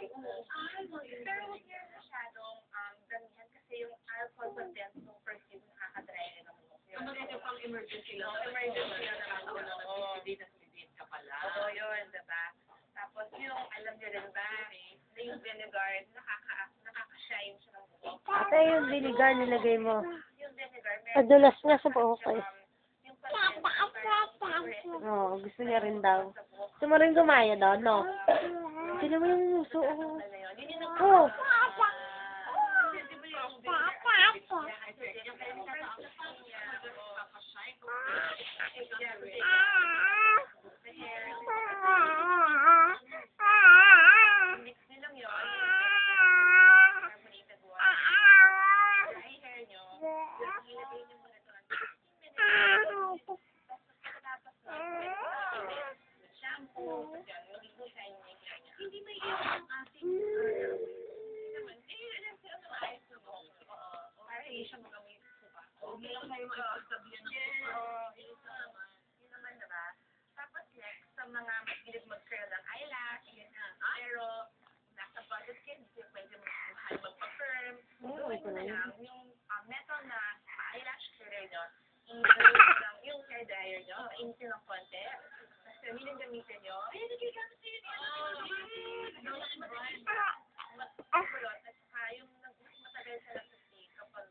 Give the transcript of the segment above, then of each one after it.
Pero huwag niyo masyadong damihan kasi yung alcohol content ng perfume nakaka-dry rin ang buhok. Ano rin pang emergency lang? Emergency lang naman. Oo. Nag-date ka pala. Oo, yun, diba? Tapos yung, alam niyo rin ba, na yung vinegar, nakaka-shine siya ng buhok. Ate, yung vinegar nilagay mo. Yung vinegar, Padulas nga sa buhok ko eh. yung content, Oo, gusto niya rin daw. Gusto mo rin gumaya daw, no? Sino mo yung uso? Oo. Hindi may yung ating naman. Para hindi siya magamit. Huwag lang kayo mag-sabihan. Yun naman, diba? Tapos next, sa mga mahilig mag-curl ng eyelash, yun na. Pero, nasa budget kayo, pwede mahal magpa-firm. Gawin mo na lang yung metal na eyelash curler nyo. I-gawin lang yung hair dryer nyo. Painitin ng konti. Tapos, gamitin gamitin nyo. Ayun, nagigamit sa'yo niya. Kulot. At saka, yung mas matagal sa lapit kapag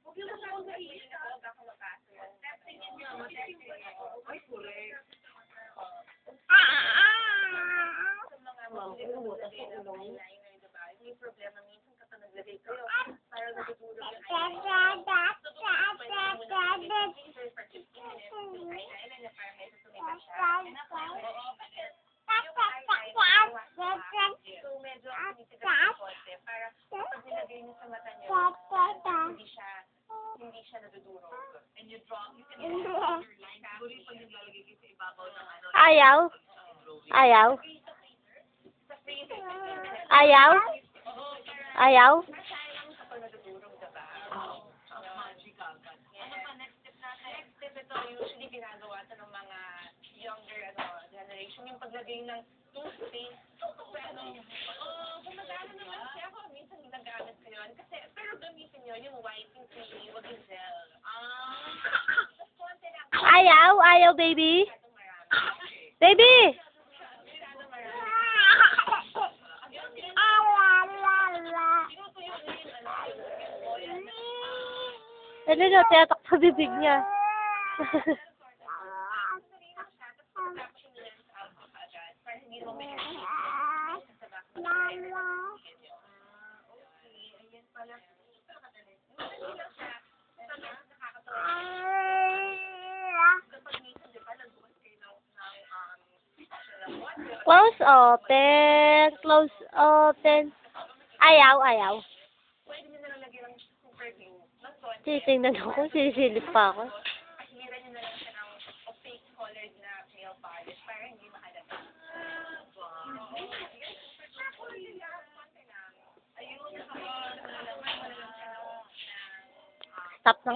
huwag yung masyadong mainit na huwag ako mapasok. Testing nyo. Ay, correct. Sa mga mahilig na maglagay ng eyeliner, diba? Yung problema, minsan kapag naglagay kayo, parang natutulog yung eyeliner. So, pwede mo na for 15 minutes yung eyeliner na parang medyo tumigas siya. Yung eyeliner, so medyo tinitigas ng konti para kapag nilagay niyo sa mata niyo, hindi siya naduduro. And you draw, you can draw your line. Siguro yung pag naglalagay kayo sa ibabaw ng ano. Ayaw? Ayaw? Sa freezer, Ayaw? Ayaw? masayang kapag nadudurog, diba? Magic agad. Ano pa next step natin? Next step ito, usually ginagawa ito ng mga younger generation, yung paglagay ng toothpaste. Pero, gumagana naman kasi ako, minsan ginagamit ko yun. Kasi, pero gamitin nyo yung whitening cream, wag yung gel. Mas konti lang. Ayaw? Ayaw, baby? Masyadong marami. Baby! Masyadong marami. Tinutuyo nyo yung oil na Ano na, tiyatak sa bibig niya. Close open. Close open. Ayaw, ayaw. Pwede nyo na lang lagyan ng super glue. Ng konti. Titingnan ako, sinisilip pa ako. Hiran nyo na lang siya ng opaque colored na nail polish para hindi mahalata. Ayun, Stop na.